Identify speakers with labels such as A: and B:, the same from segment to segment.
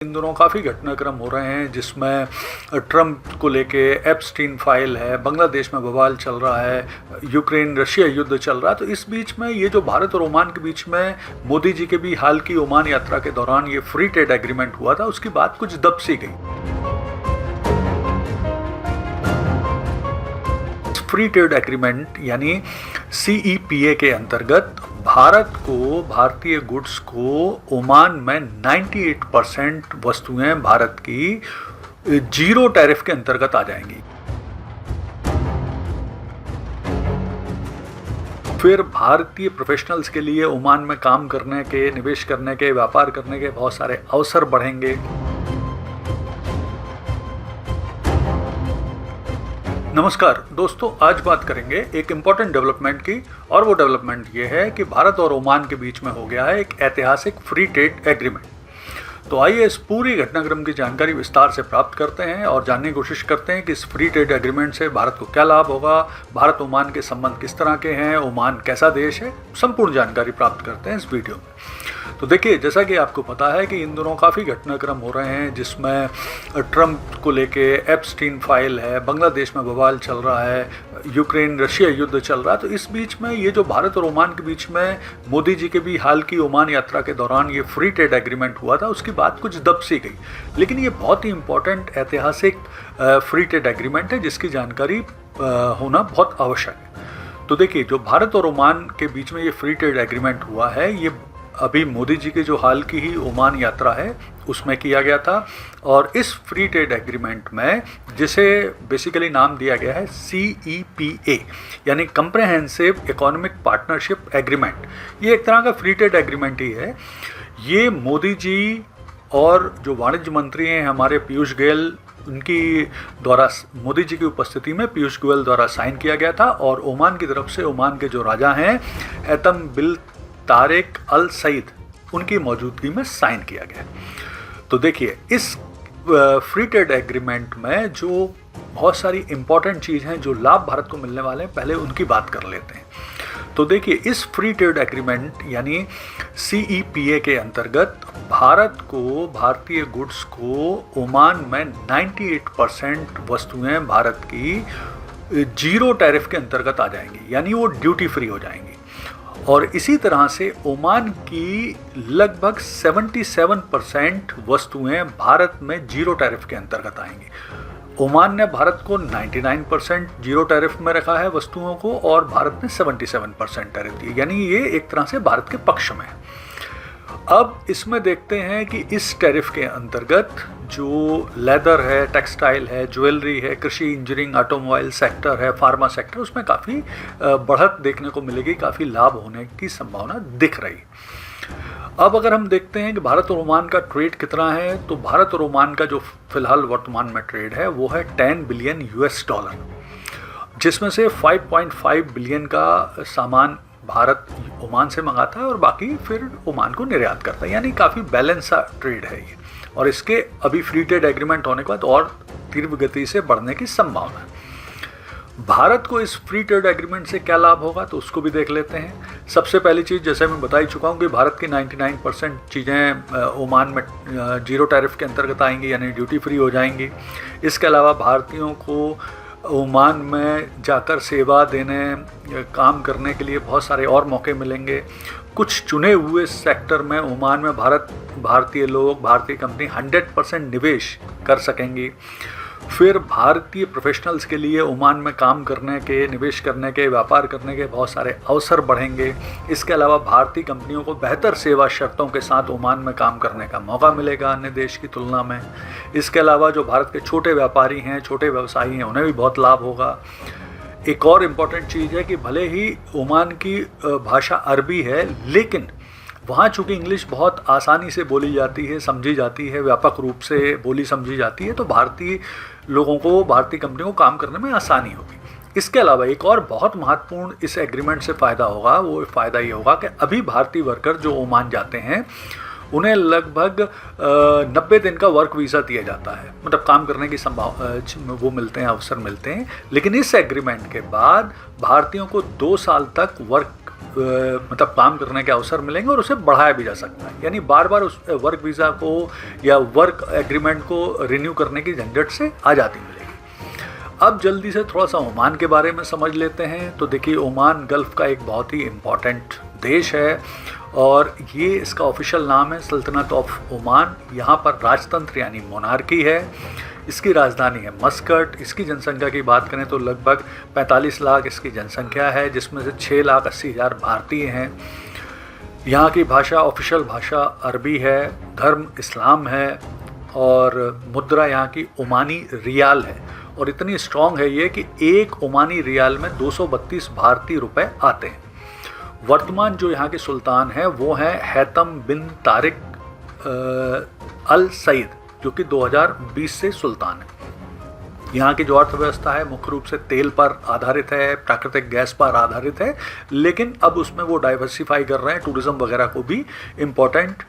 A: इन दिनों काफ़ी घटनाक्रम हो रहे हैं जिसमें ट्रंप को लेके एप्स्टीन फाइल है, बांग्लादेश में बवाल चल रहा है, यूक्रेन रशिया युद्ध चल रहा है। तो इस बीच में ये जो भारत और ओमान के बीच में मोदी जी के भी हाल की ओमान यात्रा के दौरान ये फ्री ट्रेड एग्रीमेंट हुआ था, उसकी बात कुछ दब सी गई। फ्री ट्रेड एग्रीमेंट यानी CEPA के अंतर्गत भारत को भारतीय गुड्स को ओमान में 98% वस्तुएं भारत की जीरो टैरिफ के अंतर्गत आ जाएंगी। फिर भारतीय प्रोफेशनल्स के लिए ओमान में काम करने के, निवेश करने के, व्यापार करने के बहुत सारे अवसर बढ़ेंगे। नमस्कार दोस्तों, आज बात करेंगे एक इम्पॉर्टेंट डेवलपमेंट की, और वो डेवलपमेंट ये है कि भारत और ओमान के बीच में हो गया है एक ऐतिहासिक फ्री ट्रेड एग्रीमेंट। तो आइए इस पूरी घटनाक्रम की जानकारी विस्तार से प्राप्त करते हैं और जानने की कोशिश करते हैं कि इस फ्री ट्रेड एग्रीमेंट से भारत को क्या लाभ होगा, भारत ओमान के संबंध किस तरह के हैं, ओमान कैसा देश है, संपूर्ण जानकारी प्राप्त करते हैं इस वीडियो में। तो देखिए, जैसा कि आपको पता है कि इन दिनों काफ़ी घटनाक्रम हो रहे हैं जिसमें ट्रंप को लेके एप्स्टीन फाइल है, बांग्लादेश में बवाल चल रहा है, यूक्रेन रशिया युद्ध चल रहा है। तो इस बीच में ये जो भारत और ओमान के बीच में मोदी जी के भी हाल की ओमान यात्रा के दौरान ये फ्री ट्रेड एग्रीमेंट हुआ था, उसकी बात कुछ दब सी गई। लेकिन ये बहुत ही इंपॉर्टेंट ऐतिहासिक फ्री ट्रेड एग्रीमेंट है जिसकी जानकारी होना बहुत आवश्यक है। तो देखिए, जो भारत और ओमान के बीच में ये फ्री ट्रेड एग्रीमेंट हुआ है, ये अभी मोदी जी की जो हाल की ही ओमान यात्रा है उसमें किया गया था। और इस फ्री ट्रेड एग्रीमेंट में, जिसे बेसिकली नाम दिया गया है CEPA यानी कंप्रहेंसिव इकोनॉमिक पार्टनरशिप एग्रीमेंट, ये एक तरह का फ्री ट्रेड एग्रीमेंट ही है। ये मोदी जी और जो वाणिज्य मंत्री हैं हमारे पीयूष गोयल, उनकी द्वारा, मोदी जी की उपस्थिति में पीयूष गोयल द्वारा साइन किया गया था। और ओमान की तरफ से ओमान के जो राजा हैं हैतम बिन तारिक अल सईद, उनकी मौजूदगी में साइन किया गया। तो देखिए, इस फ्री ट्रेड एग्रीमेंट में जो बहुत सारी इंपॉर्टेंट चीज़ हैं, जो लाभ भारत को मिलने वाले हैं, पहले उनकी बात कर लेते हैं। तो देखिए, इस फ्री ट्रेड एग्रीमेंट यानी CEPA के अंतर्गत भारत को भारतीय गुड्स को ओमान में 98% वस्तुएं भारत की जीरो टैरिफ के अंतर्गत आ जाएंगी, यानी वो ड्यूटी फ्री हो जाएंगी। और इसी तरह से ओमान की लगभग 77% वस्तुएं भारत में जीरो टैरिफ के अंतर्गत आएंगी। ओमान ने भारत को 99% जीरो टैरिफ में रखा है वस्तुओं को, और भारत ने 77% टैरिफ दी, यानी ये एक तरह से भारत के पक्ष में है। अब इसमें देखते हैं कि इस टैरिफ के अंतर्गत जो लेदर है, टेक्सटाइल है, ज्वेलरी है, कृषि, इंजीनियरिंग, ऑटोमोबाइल सेक्टर है, फार्मा सेक्टर, उसमें काफ़ी बढ़त देखने को मिलेगी, काफ़ी लाभ होने की संभावना दिख रही। अब अगर हम देखते हैं कि भारत और ओमान का ट्रेड कितना है, तो भारत और ओमान का जो फिलहाल वर्तमान में ट्रेड है वो है $10 बिलियन, जिसमें से 5.5 बिलियन का सामान भारत ओमान से मंगाता है और बाकी फिर ओमान को निर्यात करता है, यानी काफ़ी बैलेंस सा ट्रेड है ये। और इसके अभी फ्री ट्रेड एग्रीमेंट होने के बाद और तीव्र गति से बढ़ने की संभावना है। भारत को इस फ्री ट्रेड एग्रीमेंट से क्या लाभ होगा, तो उसको भी देख लेते हैं। सबसे पहली चीज़, जैसे मैं बता ही चुका हूँ कि भारत की 99% चीज़ें ओमान में जीरो टैरिफ के अंतर्गत आएंगी, यानी ड्यूटी फ्री हो जाएंगी। इसके अलावा भारतीयों को ओमान में जाकर सेवा देने, काम करने के लिए बहुत सारे और मौके मिलेंगे। कुछ चुने हुए सेक्टर में ओमान में भारतीय लोग, भारतीय कंपनी 100% निवेश कर सकेंगी। फिर भारतीय प्रोफेशनल्स के लिए ओमान में काम करने के, निवेश करने के, व्यापार करने के बहुत सारे अवसर बढ़ेंगे। इसके अलावा भारतीय कंपनियों को बेहतर सेवा शर्तों के साथ ओमान में काम करने का मौका मिलेगा अन्य देश की तुलना में। इसके अलावा जो भारत के छोटे व्यापारी हैं, छोटे व्यवसायी हैं, उन्हें भी बहुत लाभ होगा। एक और इम्पॉर्टेंट चीज़ है कि भले ही ओमान की भाषा अरबी है, लेकिन वहाँ चूँकि इंग्लिश बहुत आसानी से बोली जाती है, समझी जाती है, व्यापक रूप से बोली समझी जाती है, तो भारतीय लोगों को, भारतीय कंपनियों को काम करने में आसानी होगी। इसके अलावा एक और बहुत महत्वपूर्ण इस एग्रीमेंट से फ़ायदा होगा, वो फ़ायदा ये होगा कि अभी भारतीय वर्कर जो ओमान जाते हैं उन्हें लगभग 90 दिन का वर्क वीज़ा दिया जाता है, मतलब काम करने की वो मिलते हैं, अवसर मिलते हैं। लेकिन इस एग्रीमेंट के बाद भारतीयों को 2 साल तक वर्क मतलब काम करने के अवसर मिलेंगे और उसे बढ़ाया भी जा सकता है। यानी बार बार उस वर्क वीज़ा को या वर्क एग्रीमेंट को रिन्यू करने की झंझट से आज़ादी मिलेगी। अब जल्दी से थोड़ा सा ओमान के बारे में समझ लेते हैं। तो देखिए, ओमान गल्फ़ का एक बहुत ही इम्पॉर्टेंट देश है और ये इसका ऑफिशियल नाम है सल्तनत ऑफ ओमान। यहाँ पर राजतंत्र यानी मोनार्की है। इसकी राजधानी है मस्कट। इसकी जनसंख्या की बात करें तो लगभग 45 लाख इसकी जनसंख्या है, जिसमें से 6,80,000 भारतीय हैं। यहाँ की भाषा, ऑफिशियल भाषा अरबी है, धर्म इस्लाम है और मुद्रा यहाँ की ओमानी रियाल है। और इतनी स्ट्रॉन्ग है ये कि एक ओमानी रियाल में 232 भारतीय रुपए आते हैं। वर्तमान जो यहाँ के सुल्तान हैं वो हैं हैतम बिन तारिक अल सईद, जो कि 2020 से सुल्तान है। यहाँ की जो अर्थव्यवस्था है मुख्य रूप से तेल पर आधारित है, प्राकृतिक गैस पर आधारित है, लेकिन अब उसमें वो डाइवर्सिफाई कर रहे हैं, टूरिज़्म वगैरह को भी इम्पोर्टेंट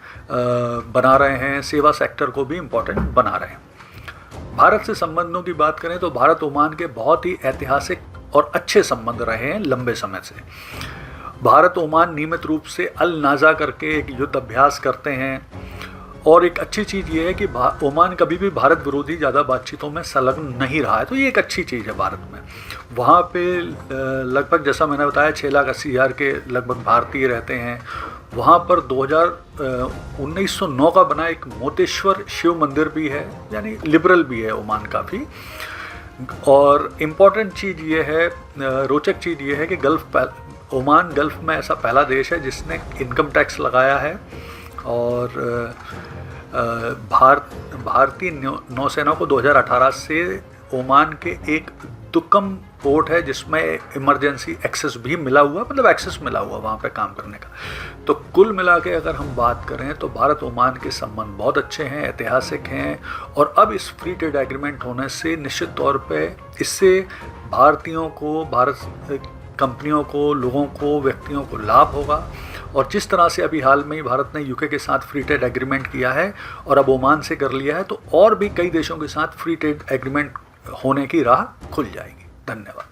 A: बना रहे हैं, सेवा सेक्टर को भी इम्पोर्टेंट बना रहे हैं। भारत से संबंधों की बात करें तो भारत ओमान के बहुत ही ऐतिहासिक और अच्छे संबंध रहे हैं लंबे समय से। भारत ओमान नियमित रूप से अल नाज़ा करके एक युद्ध अभ्यास करते हैं और एक अच्छी चीज़ ये है कि ओमान कभी भी भारत विरोधी ज़्यादा बातचीतों में संलग्न नहीं रहा है, तो ये एक अच्छी चीज़ है भारत में। वहाँ पे लगभग, जैसा मैंने बताया, 6,80,000 के लगभग भारतीय रहते हैं। वहाँ पर 1909 का बना एक मोतेश्वर शिव मंदिर भी है, यानी लिबरल भी है ओमान काफ़ी। और इम्पॉर्टेंट चीज़ ये है, रोचक चीज़ ये है कि ओमान गल्फ़ में ऐसा पहला देश है जिसने इनकम टैक्स लगाया है। और भारतीय नौसेना को 2018 से ओमान के एक दुक्कम पोर्ट है जिसमें इमरजेंसी एक्सेस भी मिला हुआ, मतलब एक्सेस मिला हुआ वहाँ पे काम करने का। तो कुल मिला के अगर हम बात करें तो भारत ओमान के संबंध बहुत अच्छे हैं, ऐतिहासिक हैं। और अब इस फ्री ट्रेड एग्रीमेंट होने से निश्चित तौर पे इससे भारतीयों को, भारत कंपनियों को, लोगों को, व्यक्तियों को लाभ होगा। और जिस तरह से अभी हाल में ही भारत ने यूके के साथ फ्री ट्रेड एग्रीमेंट किया है और अब ओमान से कर लिया है, तो और भी कई देशों के साथ फ्री ट्रेड एग्रीमेंट होने की राह खुल जाएगी। धन्यवाद।